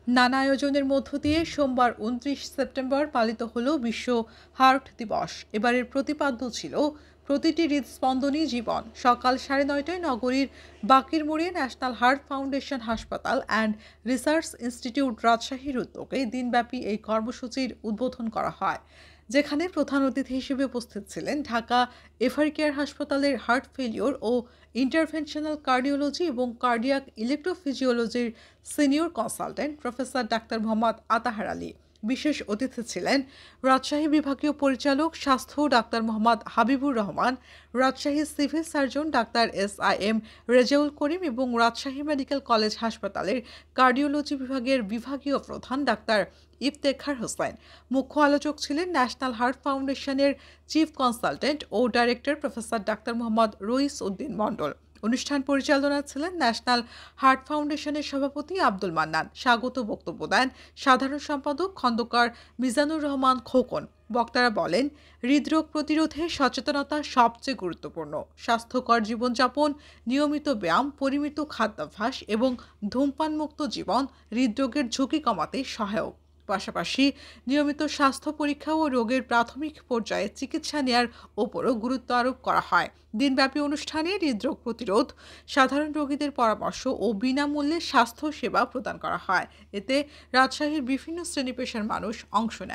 নানা আয়োজনের মধ্য দিয়ে সোমবার ২৯ সেপ্টেম্বর পালিত হলো বিশ্ব হার্ট দিবস। এবারের প্রতিপাদ্য ছিল প্রতিটি হৃদস্পন্দনই জীবন। সকাল ৯:৩০টায় নগরীর বাকির মোড়ে ন্যাশনাল হার্ট ফাউন্ডেশন হাসপাতাল অ্যান্ড রিসার্চ ইনস্টিটিউট রাজশাহীর উদ্যোগে দিনব্যাপী এই কর্মসূচির উদ্বোধন করা হয়, যেখানে প্রধান অতিথি হিসেবে উপস্থিত ছিলেন ঢাকা এভারকেয়ার হাসপাতালের হার্ট ফেলিওর ও ইন্টারভেনশনাল কার্ডিওলজি এবং কার্ডিয়াক ইলেকট্রোফিজিওলজির senior consultant professor doctor Mohammad Atahar Ali. বিশেষ অতিথি ছিলেন রাজশাহী বিভাগীয় পরিচালক স্বাস্থ্য doctor Mohammad Habibur Rahman, Rajshahi civil surgeon doctor SIM Rezaul Karim এবং রাজশাহী মেডিকেল কলেজ হাসপাতালের কার্ডিওলজি বিভাগের বিভাগীয় প্রধান ডাক্তার ইফতেখার হোসেন। মুখ্য আলোচক ছিলেন ন্যাশনাল হার্ট ফাউন্ডেশনের চিফ কনসালটেন্ট ও director professor doctor Mohammad Rais Uddin Mondal. অনুষ্ঠান পরিচালনায় ছিলেন ন্যাশনাল হার্ট ফাউন্ডেশনের সভাপতি আব্দুল মান্নান। স্বাগত বক্তব্য দেন সাধারণ সম্পাদক খন্দকার মিজানুর রহমান খোকন। বক্তারা বলেন, হৃদরোগ প্রতিরোধে সচেতনতা সবচেয়ে গুরুত্বপূর্ণ। স্বাস্থ্যকর জীবনযাপন, নিয়মিত ব্যায়াম, পরিমিত খাদ্যাভ্যাস এবং ধূমপানমুক্ত জীবন হৃদরোগের ঝুঁকি কমাতে সহায়ক। পাশাপাশি নিয়মিত স্বাস্থ্য পরীক্ষা ও রোগের প্রাথমিক পর্যায়ে চিকিৎসা নেয়ার ওপরও গুরুত্ব আরোপ করা হয়। দিনব্যাপী অনুষ্ঠানে হৃদরোগ প্রতিরোধ, সাধারণ রোগীদের পরামর্শ ও বিনামূল্যে স্বাস্থ্য সেবা প্রদান করা হয়। এতে রাজশাহীর বিভিন্ন শ্রেণী পেশার মানুষ অংশ নেয়।